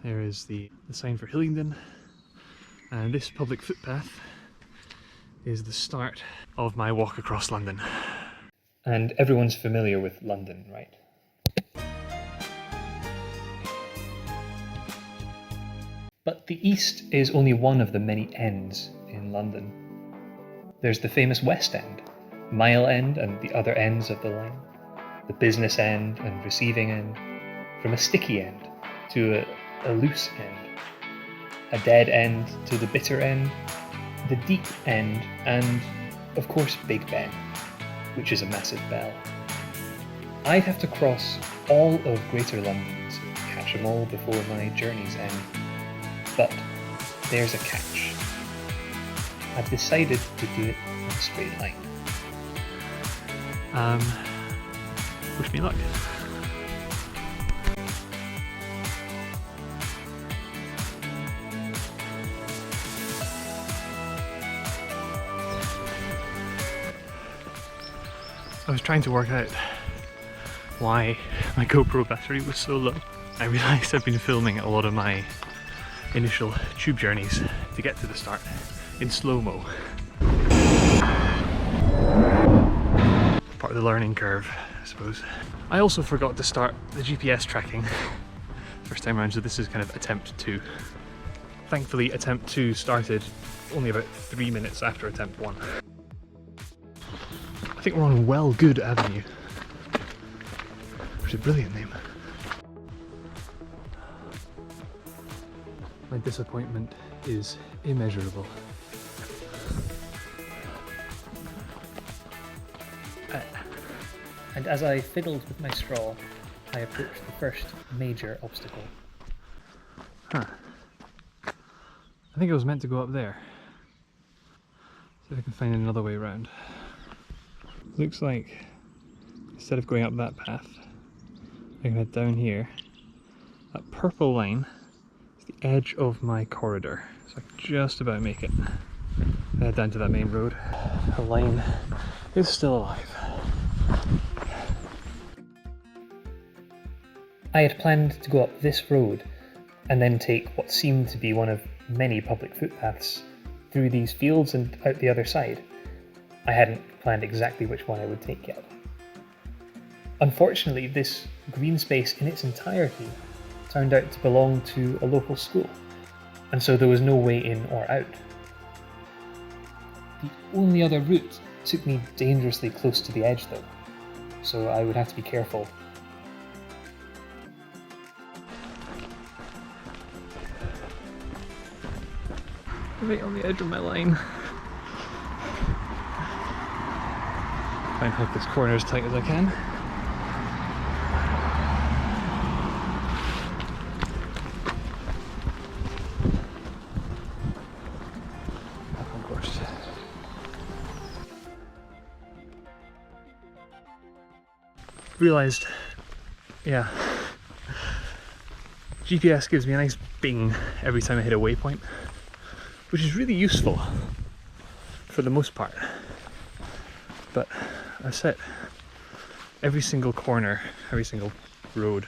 There is the sign for Hillingdon, and this public footpath is the start of my walk across London. And everyone's familiar with London, right? But the East is only one of the many ends in London. There's the famous West End, Mile End and the other ends of the line, the business end and receiving end, from a sticky end to a loose end, a dead end to the bitter end, the deep end, and of course Big Ben, which is a massive bell. I'd have to cross all of Greater London to catch them all before my journey's end. But there's a catch. I've decided to do it in a straight line. Wish me luck. I was trying to work out why my GoPro battery was so low. I realised I've been filming a lot of my initial tube journeys to get to the start in slow-mo. Part of the learning curve, I suppose. I also forgot to start the GPS tracking first time around, so this is kind of attempt 2. Thankfully, attempt 2 started only about 3 minutes after attempt 1. I think we're on Well Good Avenue, which is a brilliant name. My disappointment is immeasurable. And as I fiddled with my straw, I approached the first major obstacle. Huh. I think I was meant to go up there. See if I can find another way around. Looks like instead of going up that path, I can head down here. That purple line is the edge of my corridor, so I can just about make it. Head down to that main road. The line is still alive. I had planned to go up this road and then take what seemed to be one of many public footpaths through these fields and out the other side. I hadn't planned exactly which one I would take yet. Unfortunately, this green space in its entirety turned out to belong to a local school, and so there was no way in or out. The only other route took me dangerously close to the edge though, so I would have to be careful. Right on the edge of my line. Try and hold this corner as tight as I can. Up on course. Realised, yeah, GPS gives me a nice bing every time I hit a waypoint, which is really useful for the most part. But I set every single corner, every single road,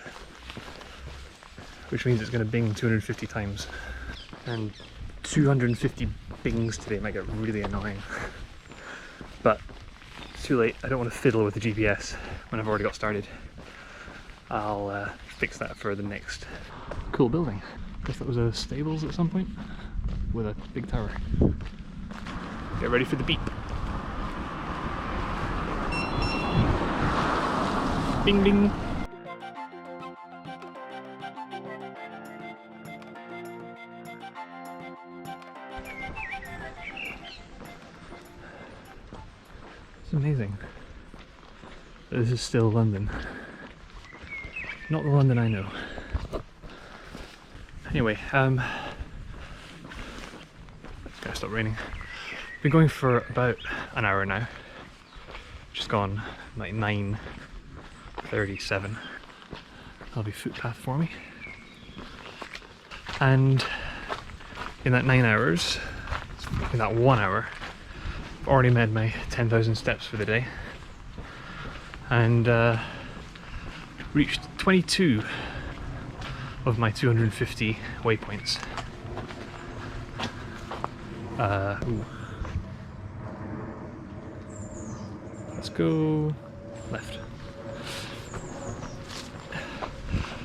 which means it's going to bing 250 times. And 250 bings today might get really annoying. But it's too late, I don't want to fiddle with the GPS when I've already got started. I'll fix that for the next cool building. Guess that was a stables at some point with a big tower. Get ready for the beep. Bing bing. It's amazing. This is still London. Not the London I know. Anyway, it's gonna stop raining. Been going for about an hour now. Just gone like 9:37. That'll be footpath for me. And in that 9 hours, in that 1 hour, I've already made my 10,000 steps for the day. And reached 22 of my 250 waypoints. Ooh. Let's go left.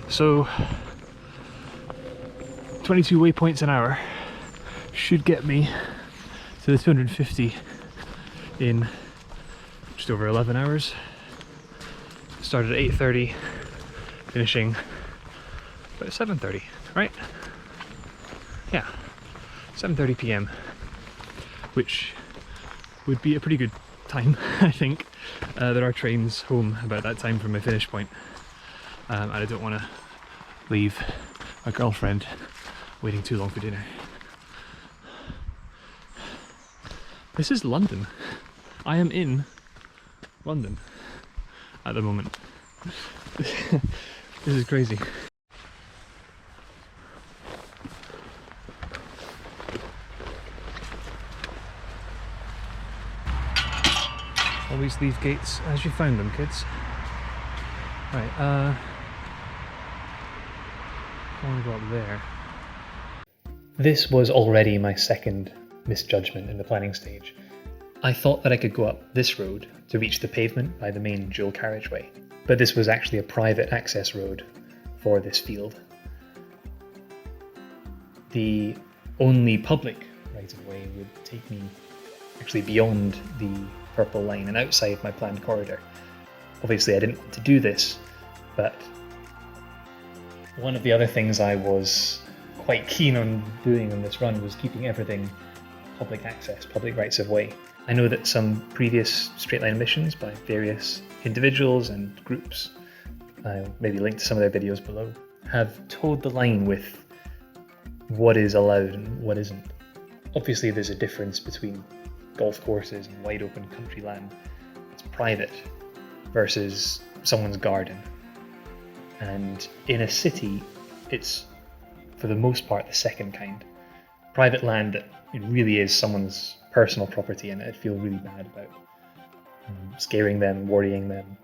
So 22 waypoints an hour should get me to the 250 in just over 11 hours. Started at 8:30, finishing about 7:30, right? Yeah, 7:30 p.m, which would be a pretty good time, I think. There are trains home about that time from my finish point, and I don't want to leave my girlfriend waiting too long for dinner. This is London. I am in London at the moment. This is crazy. Always leave gates as you found them, kids. Right, I want to go up there. This was already my second misjudgment in the planning stage. I thought that I could go up this road to reach the pavement by the main dual carriageway, but this was actually a private access road for this field. The only public right-of-way would take me actually beyond the purple line and outside my planned corridor. Obviously I didn't want to do this, but one of the other things I was quite keen on doing on this run was keeping everything public access, public rights of way. I know that some previous straight line missions by various individuals and groups, maybe linked to some of their videos below, have toed the line with what is allowed and what isn't. Obviously there's a difference between golf courses and wide open country land. It's private versus someone's garden. And in a city, it's for the most part the second kind. Private land that it really is someone's personal property, and I'd feel really bad about scaring them, worrying them.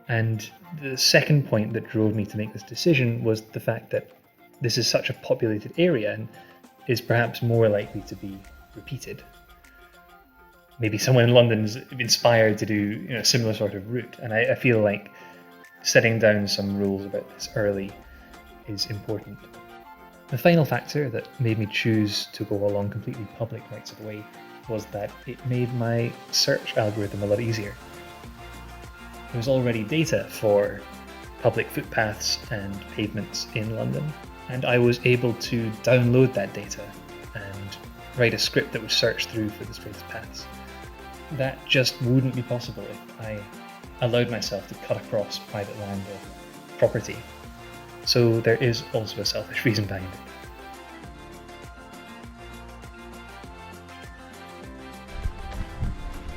And the second point that drove me to make this decision was the fact that this is such a populated area and is perhaps more likely to be repeated. Maybe someone in London's inspired to do a similar sort of route, and I feel like setting down some rules about this early is important. The final factor that made me choose to go along completely public rights of way was that it made my search algorithm a lot easier. There was already data for public footpaths and pavements in London, and I was able to download that data and write a script that would search through for the straightest paths. That just wouldn't be possible if I allowed myself to cut across private land or property. So there is also a selfish reason behind it.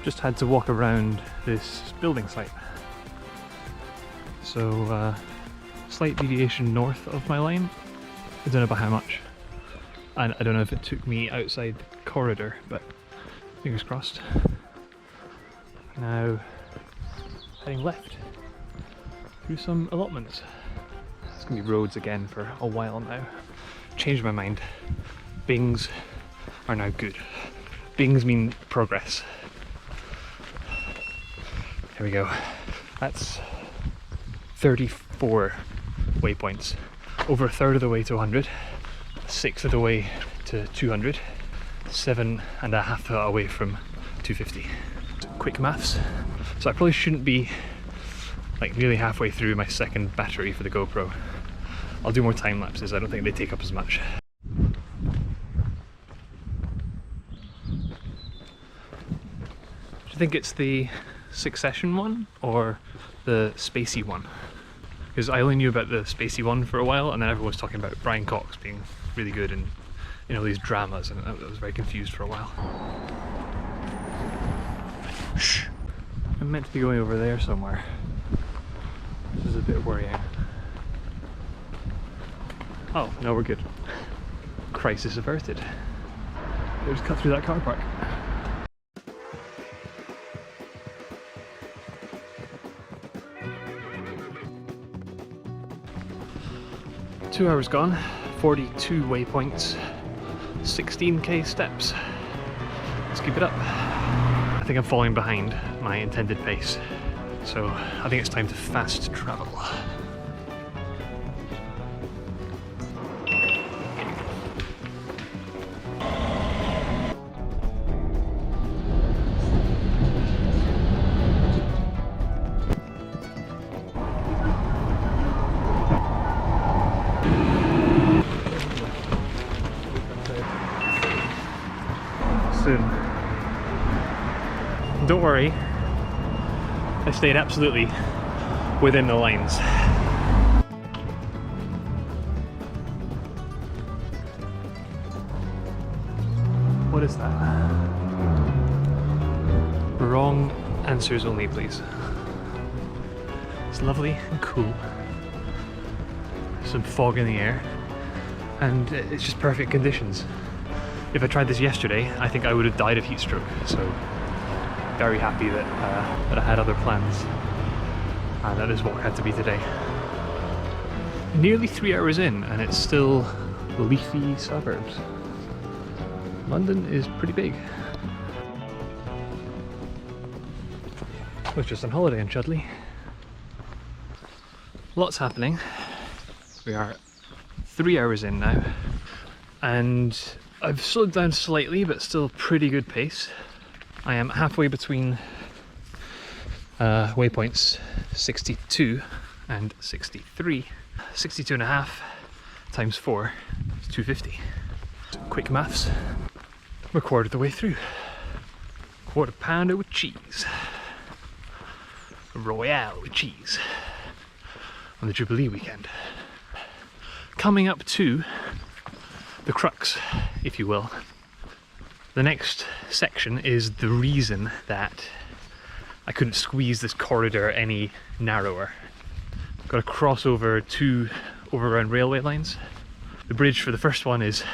Just had to walk around this building site. So slight deviation north of my line. I don't know by how much. And I don't know if it took me outside the corridor, but fingers crossed. Now heading left through some allotments. It's going to be roads again for a while now. Changed my mind. Bings are now good. Bings mean progress. Here we go. That's 34 waypoints. Over a third of the way to 100, a sixth of the way to 200, 7.5 away from 250. Quick maths. So I probably shouldn't be like nearly halfway through my second battery for the GoPro. I'll do more time lapses, I don't think they take up as much. Do you think it's the Succession one or the Spacey one? Because I only knew about the Spacey one for a while, and then everyone was talking about Brian Cox being really good in these dramas, and I was very confused for a while. Shh! I'm meant to be going over there somewhere. This is a bit worrying. Oh, no, we're good. Crisis averted. Let's cut through that car park. 2 hours gone, 42 waypoints, 16k steps. Let's keep it up. I think I'm falling behind my intended pace, so I think it's time to fast travel. Soon. Don't worry, I stayed absolutely within the lines. What is that? Wrong answers only, please. It's lovely and cool. Some fog in the air, and it's just perfect conditions. If I tried this yesterday, I think I would have died of heat stroke, so very happy that, that I had other plans and that this walk had to be today. Nearly 3 hours in and it's still leafy suburbs. London is pretty big. I was just on holiday in Chudley. Lots happening. We are 3 hours in now and I've slowed down slightly, but still pretty good pace. I am halfway between waypoints 62 and 63. 62 and a half times 4 is 250. So quick maths. We're quarter of the way through. Quarter pounder with cheese. Royale with cheese. On the Jubilee weekend. Coming up to the crux, if you will. The next section is the reason that I couldn't squeeze this corridor any narrower. I've got to cross over 2 overground railway lines. The bridge for the first one is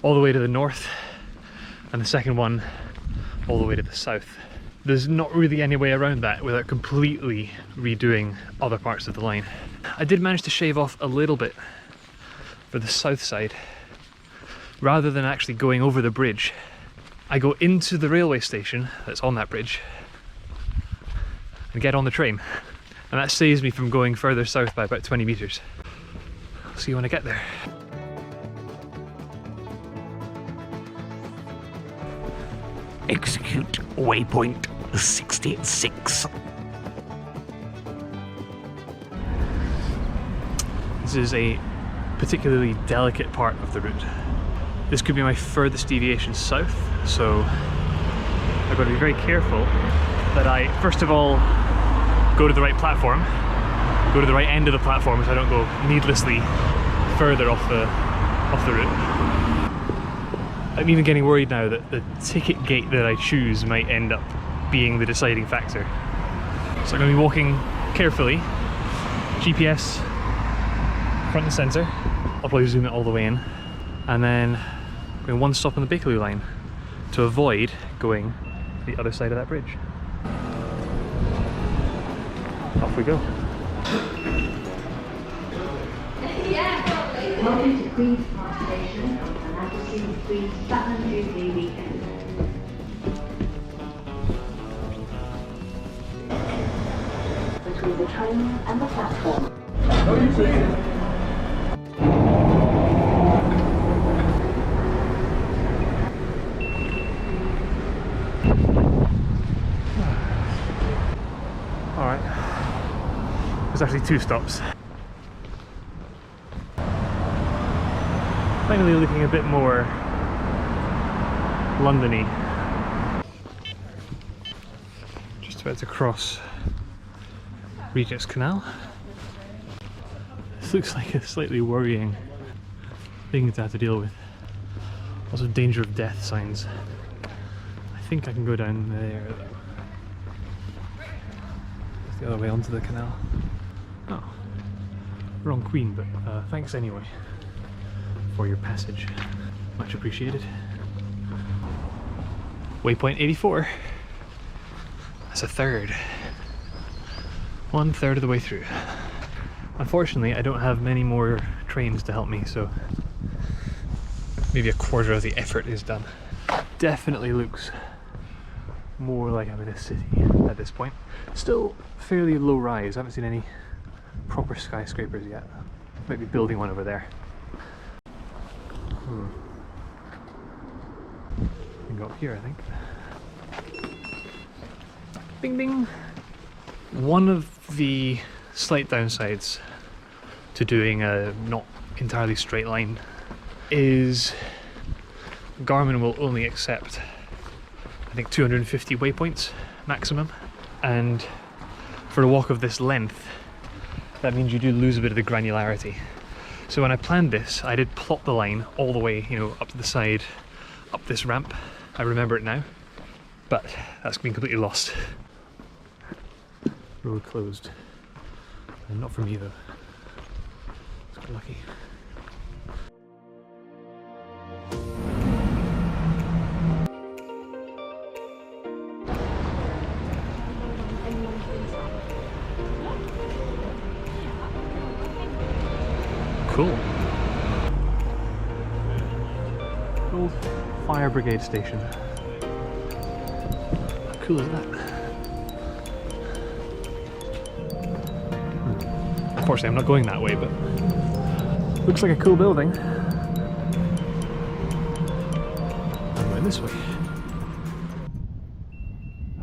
all the way to the north, and the second one all the way to the south. There's not really any way around that without completely redoing other parts of the line. I did manage to shave off a little bit for the south side. Rather than actually going over the bridge, I go into the railway station that's on that bridge and get on the train. And that saves me from going further south by about 20 metres. I'll see you when I get there. Execute waypoint 66. This is a particularly delicate part of the route. This could be my furthest deviation south, so I've got to be very careful that I, first of all, go to the right platform, go to the right end of the platform so I don't go needlessly further off the route. I'm even getting worried now that the ticket gate that I choose might end up being the deciding factor. So I'm going to be walking carefully, GPS front and centre. I'll probably zoom it all the way in, and then going one stop on the Bakerloo line to avoid going to the other side of that bridge. Off we go. Welcome to Queen's Park Station and after seeing Queen's Platinum Jubilee weekend. Between the train and the platform. Alright. There's actually 2 stops. Finally looking a bit more London-y. Just about to cross Regent's Canal. This looks like a slightly worrying thing to have to deal with. Lots of danger of death signs. I think I can go down there though. That's the other way onto the canal. Oh, wrong Queen, but thanks anyway for your passage. Much appreciated. Waypoint 84. That's a third. 1/3 of the way through. Unfortunately, I don't have many more cranes to help me, so maybe a quarter of the effort is done. Definitely looks more like I'm in a city at this point. Still fairly low rise, I haven't seen any proper skyscrapers yet. Might be building one over there. Can go up here, I think. Bing bing! One of the slight downsides to doing a not entirely straight line is Garmin will only accept, I think, 250 waypoints maximum, and for a walk of this length that means you do lose a bit of the granularity. So when I planned this, I did plot the line all the way, you know, up to the side, up this ramp. I remember it now, but that's been completely lost. Road closed. And not for me though. Just got lucky. Cool. Old fire brigade station. How cool is that? Unfortunately, I'm not going that way, but looks like a cool building. I'm going this way.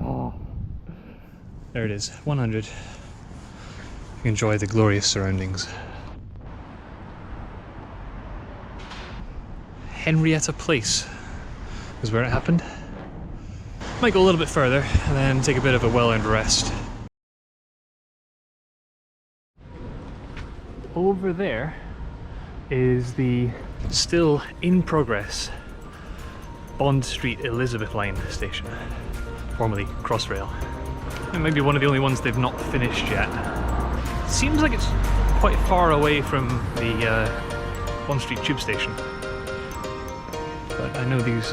Oh, there it is, 100. Enjoy the glorious surroundings. Henrietta Place is where it happened. Might go a little bit further and then take a bit of a well-earned rest. Over there is the still in progress Bond Street Elizabeth Line station, formerly Crossrail. It might be one of the only ones they've not finished yet. Seems like it's quite far away from the Bond Street tube station. But I know these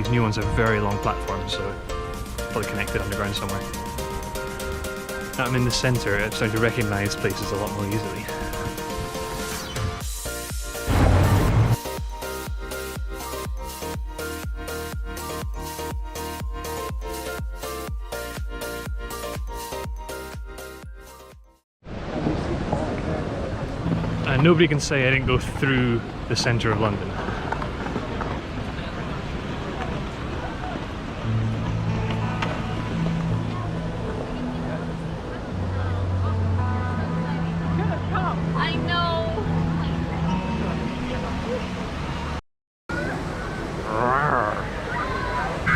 new ones are very long platforms, so probably connected underground somewhere. Now I'm in the centre, I'm starting to recognise places a lot more easily. And nobody can say I didn't go through the centre of London. I know.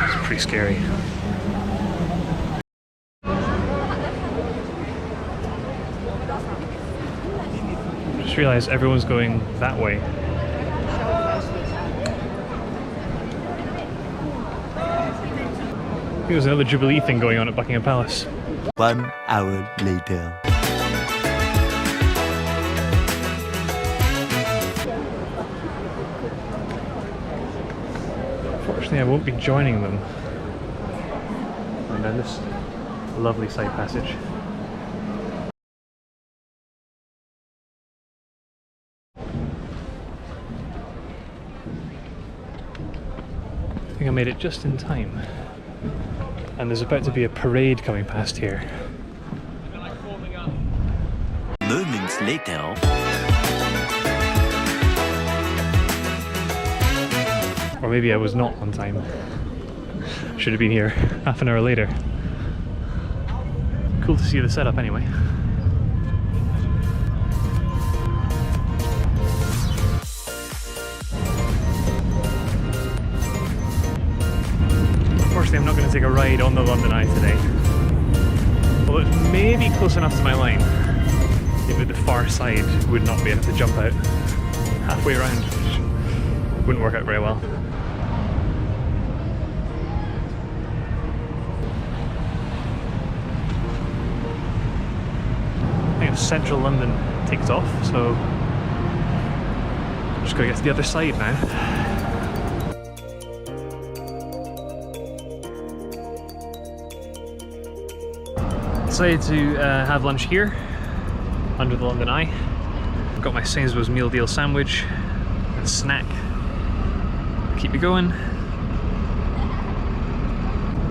It's pretty scary. Just realised everyone's going that way. I think there's another Jubilee thing going on at Buckingham Palace. 1 hour later. Unfortunately, I won't be joining them. And then this lovely side passage. I think I made it just in time. And there's about to be a parade coming past here. Moments later. Or maybe I was not on time. Should have been here half an hour later. Cool to see the setup anyway. Unfortunately, I'm not going to take a ride on the London Eye today. Although it's maybe close enough to my line. Maybe the far side would not be able to jump out halfway around, which wouldn't work out very well. I think central London takes off, so I'm just going to get to the other side now. Decided to have lunch here under the London Eye. I've got my Sainsbury's meal deal sandwich and snack. Keep me going.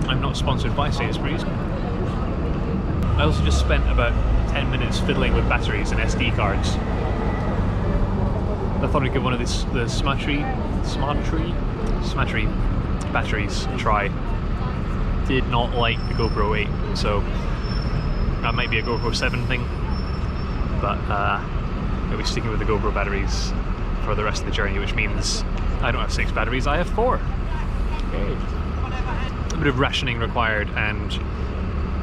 I'm not sponsored by Sainsbury's. I also just spent about 10 minutes fiddling with batteries and SD cards. I thought I'd give one of the Smattery batteries a try. Did not like the GoPro 8, so that might be a GoPro 7 thing, but I'll be sticking with the GoPro batteries for the rest of the journey, which means I don't have 6 batteries, I have 4. Okay. A bit of rationing required and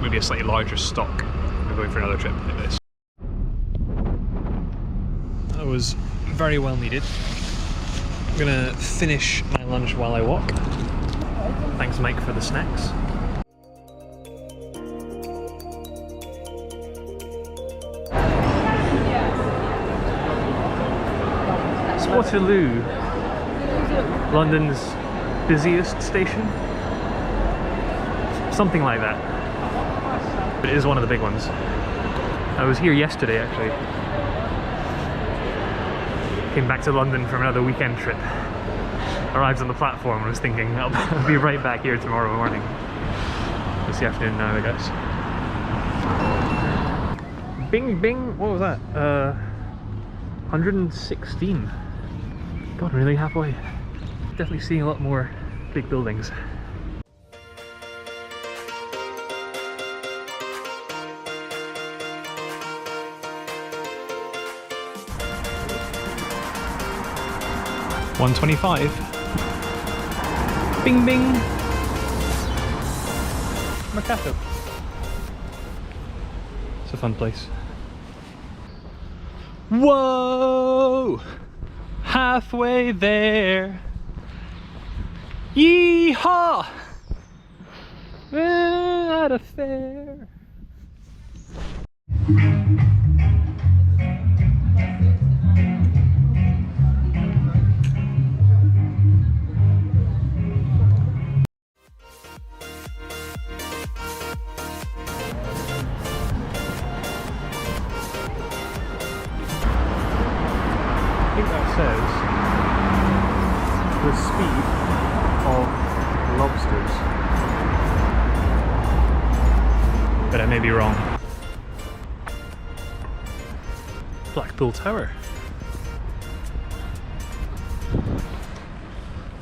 maybe a slightly larger stock. I'm going for another trip like this. That was very well needed. I'm gonna finish my lunch while I walk. Thanks Mike for the snacks. Waterloo, London's busiest station? Something like that. But it is one of the big ones. I was here yesterday actually. Came back to London from another weekend trip. Arrived on the platform and was thinking I'll be right back here tomorrow morning. It's the afternoon now, I guess. Bing bing, what was that? 116. God, really halfway. Definitely seeing a lot more big buildings. $125. Bing bing. Mercato. It's a fun place. Whoa! Halfway there. Yeehaw! We're at a fair. I think that says the speed of lobsters, but I may be wrong. Blackpool Tower.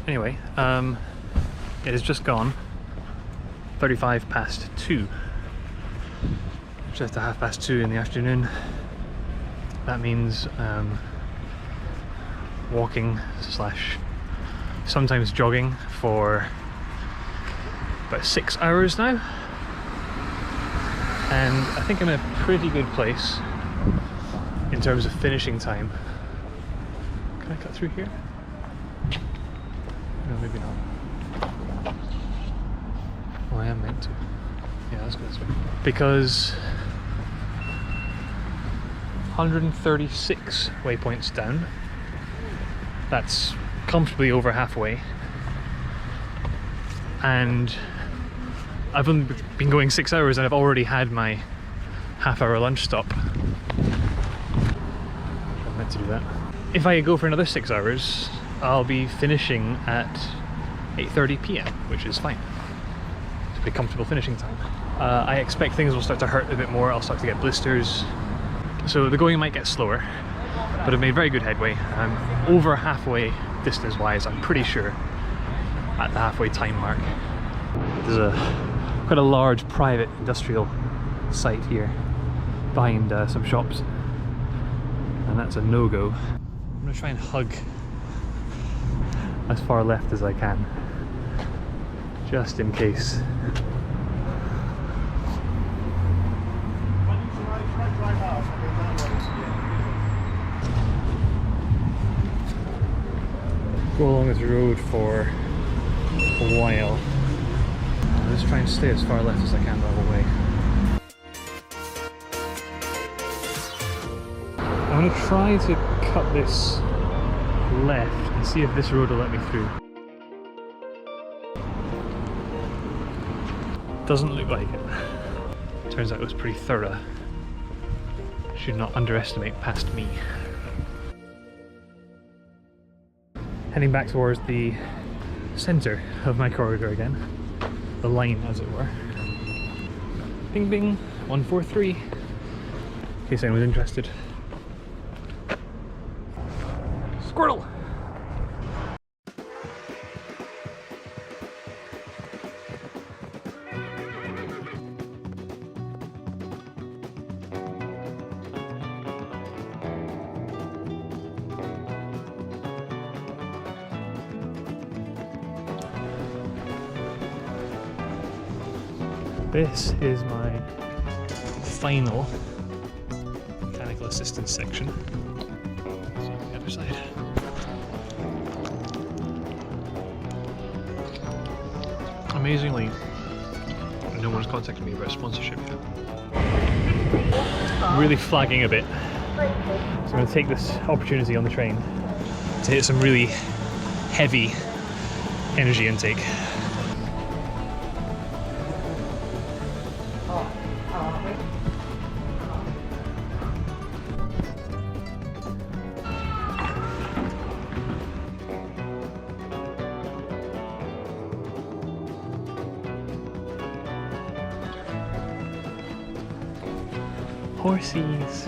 Anyway, it has just gone 35 past 2. Just a 2:30 in the afternoon. That means walking slash sometimes jogging for about 6 hours now, and I think I'm in a pretty good place in terms of finishing time. Can I cut through here? No, maybe not. Oh, I am meant to. Yeah, let's go this way. Because 136 waypoints down. That's comfortably over halfway, and I've only been going 6 hours and I've already had my half-hour lunch stop. I meant to do that. If I go for another 6 hours, I'll be finishing at 8:30 PM, which is fine. It's a pretty comfortable finishing time. I expect things will start to hurt a bit more. I'll start to get blisters, so the going might get slower. But I've made very good headway. I'm over halfway distance-wise, I'm pretty sure, at the halfway time mark. There's quite a large private industrial site here behind some shops, and that's a no-go. I'm going to try and hug as far left as I can, just in case. Go along this road for a while. I'll just try and stay as far left as I can the whole way. I'm going to try to cut this left and see if this road will let me through. Doesn't look like it. Turns out it was pretty thorough. Should not underestimate past me. Heading back towards the centre of my corridor again. The line, as it were. Bing bing, 143. In case anyone's interested. Squirtle! This is my final mechanical assistance section. So on the other side. Amazingly, no one's contacted me about sponsorship yet. Really flagging a bit. So I'm going to take this opportunity on the train to hit some really heavy energy intake. Horsies.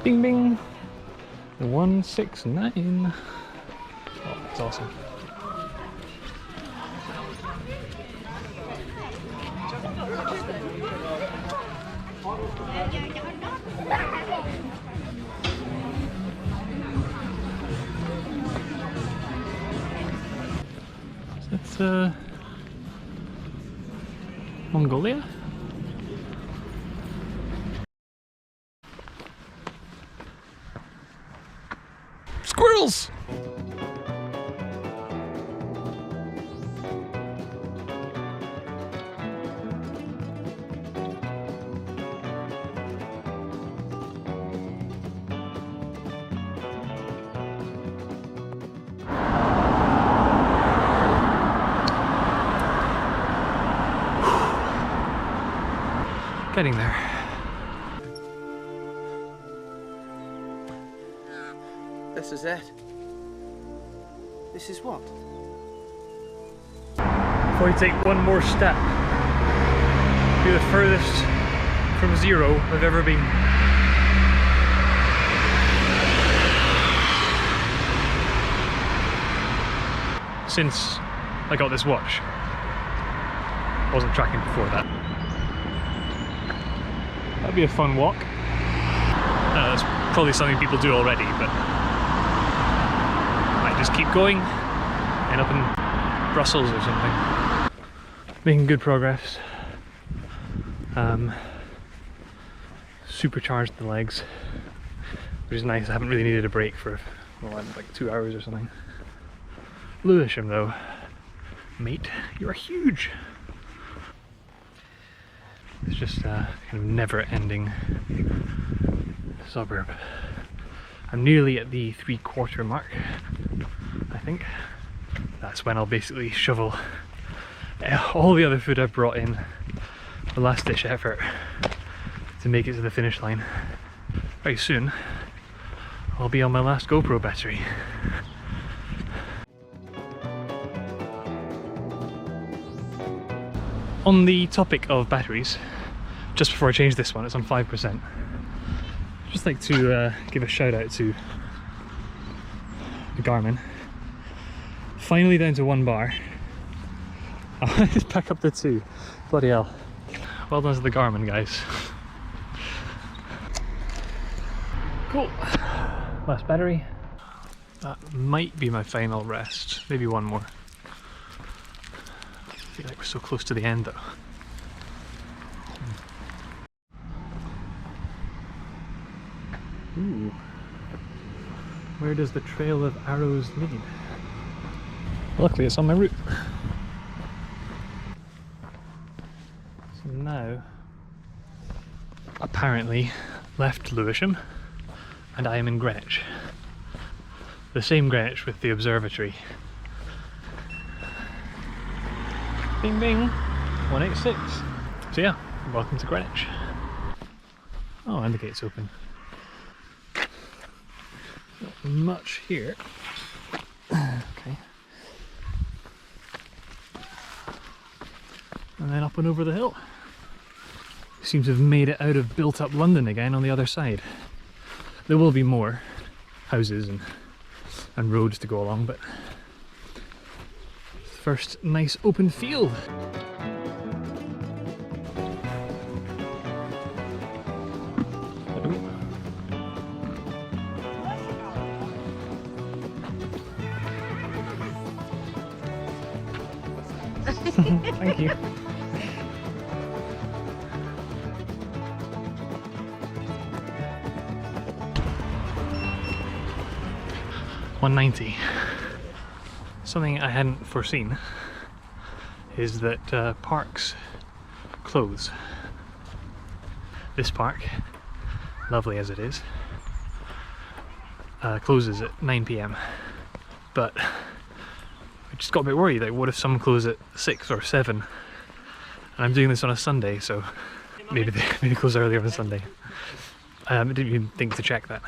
Bing bing. The 169. Oh, that's awesome. That's Mongolia? Squirrels! Getting there. This is it. This is what? Before you take one more step, you're the furthest from zero I've ever been. Since I got this watch. I wasn't tracking before that. That'd be a fun walk. That's probably something people do already, but might just keep going, end up in Brussels or something. Making good progress. Supercharged the legs, which is nice. I haven't really needed a break for like 2 hours or something. Lewisham though, mate, you're huge. It's just a kind of never-ending suburb. I'm nearly at the 3/4 mark, I think. That's when I'll basically shovel all the other food I've brought in, the last ditch effort, to make it to the finish line. Very soon, I'll be on my last GoPro battery. On the topic of batteries, just before I change this one, it's on 5%. I'd just like to give a shout out to the Garmin. Finally down to 1 bar. I'll just pack up to 2. Bloody hell. Well done to the Garmin, guys. Cool. Last battery. That might be my final rest. Maybe one more. I feel like we're so close to the end though. Ooh. Where does the Trail of Arrows lead? Luckily it's on my route. So now, apparently left Lewisham and I am in Greenwich. The same Greenwich with the observatory. Bing bing, 186. So yeah, welcome to Greenwich. Oh, and the gate's open. much here. Okay. And then up and over the hill. Seems to have made it out of built-up London again on the other side. There will be more houses and roads to go along, but first nice open field. Thank you. $1.90. Something I hadn't foreseen is that parks close. This park, lovely as it is, closes at 9 PM. But I just got a bit worried, like what if some close at 6 or 7? And I'm doing this on a Sunday, so maybe they close earlier on a Sunday. I didn't even think to check that.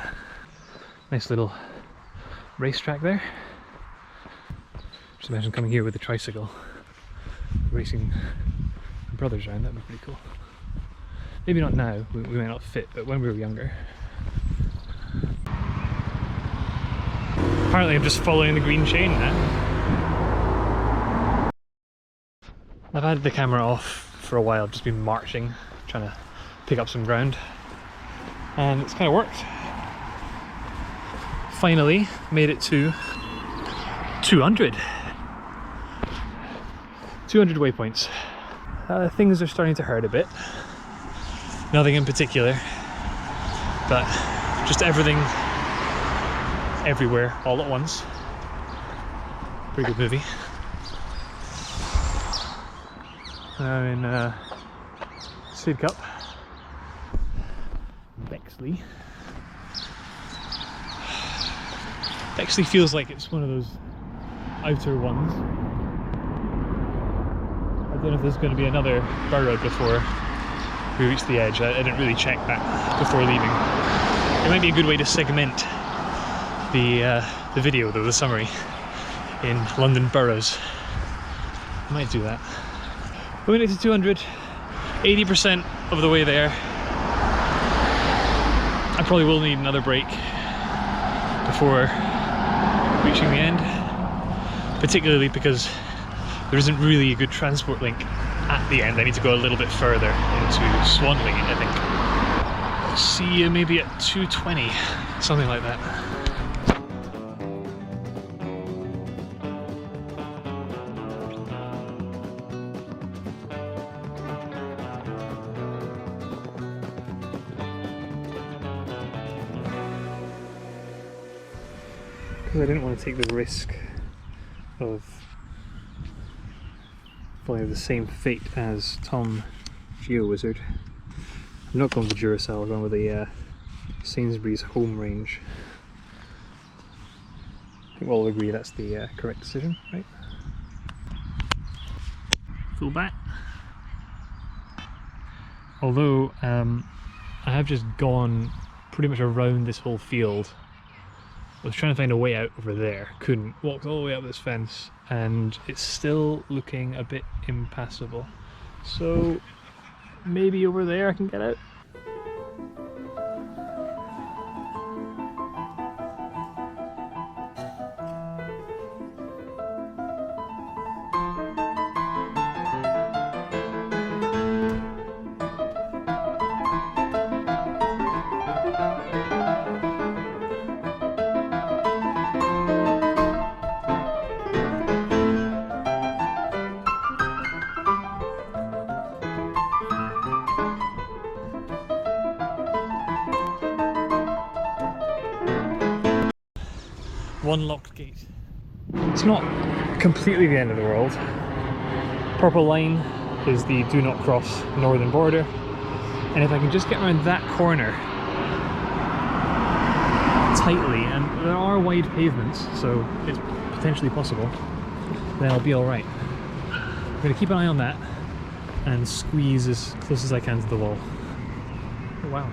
Nice little racetrack there. Just imagine coming here with a tricycle, racing my brothers around. That'd be pretty cool. Maybe not now, we might not fit, but when we were younger. Apparently I'm just following the green chain now. I've had the camera off for a while, I've just been marching, trying to pick up some ground, and it's kind of worked. Finally made it to 200 waypoints. Things are starting to hurt a bit. Nothing in particular, but just everything everywhere all at once. Pretty good movie. Now in Sidcup, Bexley. Bexley feels like it's one of those outer ones. I don't know if there's going to be another borough before we reach the edge. I didn't really check that before leaving. It might be a good way to segment the video though, the summary, in London boroughs. I might do that. We made it to 200, 80% of the way there. I probably will need another break before reaching the end, particularly because there isn't really a good transport link at the end. I need to go a little bit further into Swanley, I think. I'll see you maybe at 220, something like that. Because I didn't want to take the risk of following the same fate as Tom GeoWizard. I'm not going with the Duracell, I'm going with the Sainsbury's home range. I think we'll all agree that's the correct decision, right? Full back. Although I have just gone pretty much around this whole field. I was trying to find a way out over there, couldn't. Walked all the way up this fence and it's still looking a bit impassable. So maybe over there I can get out. One locked gate. It's not completely the end of the world. Purple line is the do not cross northern border, and if I can just get around that corner tightly, and there are wide pavements, so it's potentially possible, then I'll be alright. I'm going to keep an eye on that and squeeze as close as I can to the wall. Oh wow.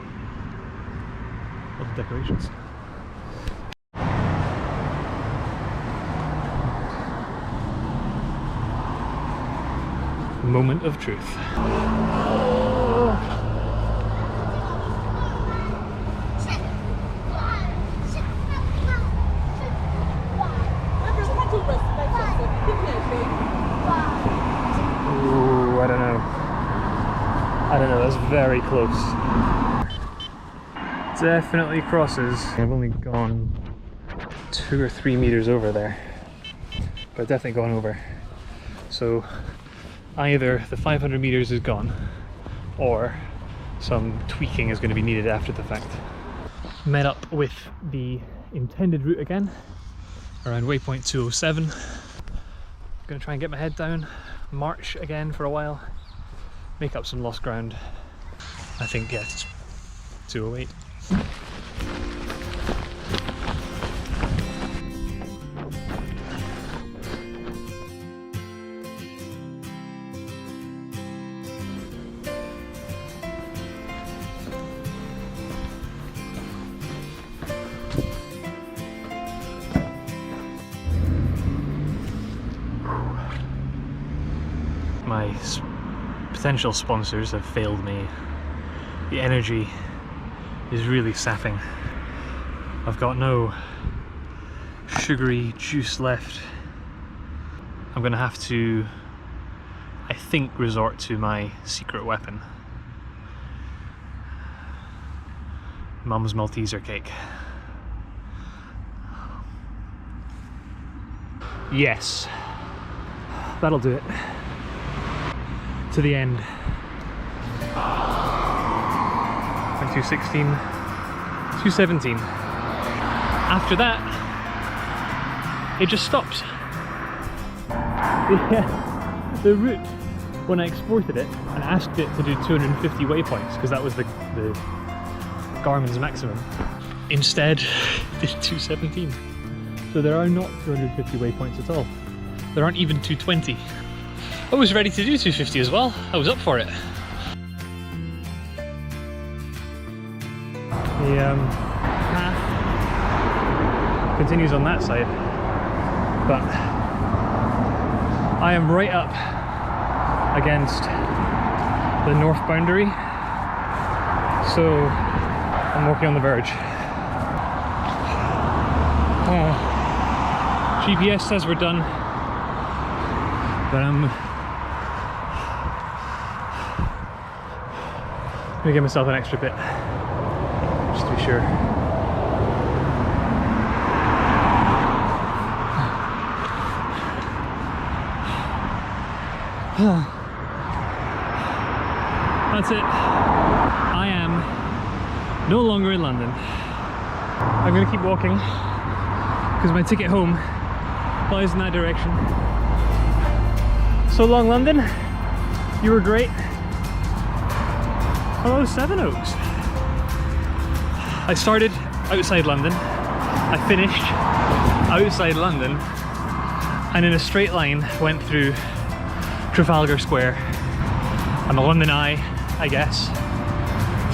Lots of decorations. Moment of truth. Ooh, I don't know, that's very close. Definitely crosses. I've only gone 2 or 3 meters over there, but I've definitely gone over. So either the 500 meters is gone, or some tweaking is going to be needed after the fact. Met up with the intended route again, around waypoint 207. Going to try and get my head down, march again for a while, make up some lost ground. I think, yeah, it's 208. My potential sponsors have failed me. The energy is really sapping. I've got no sugary juice left. I'm gonna have to, I think, resort to my secret weapon. Mum's Malteser cake. Yes, that'll do it. To the end. 216, 217. After that, it just stops. The route, when I exported it and asked it to do 250 waypoints, because that was the Garmin's maximum, instead did 217. So there are not 250 waypoints at all. There aren't even 220. I was ready to do 250 as well. I was up for it. The path continues on that side, but I am right up against the north boundary, so I'm walking on the verge. GPS says we're done, but I'm gonna give myself an extra bit, just to be sure. That's it. I am no longer in London. I'm gonna keep walking because my ticket home lies in that direction. So long, London. You were great. Hello, Sevenoaks. I started outside London, I finished outside London, and in a straight line went through Trafalgar Square and the London Eye, I guess,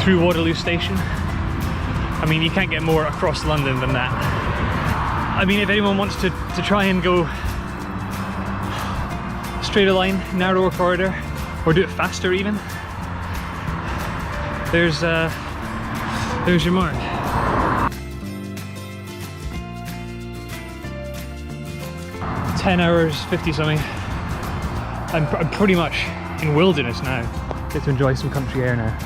through Waterloo Station. I mean, you can't get more across London than that. I mean, if anyone wants to try and go straighter line, narrower corridor, or do it faster even, there's your mark. $10 hours, 50 something. I'm pretty much in wilderness now. Get to enjoy some country air now.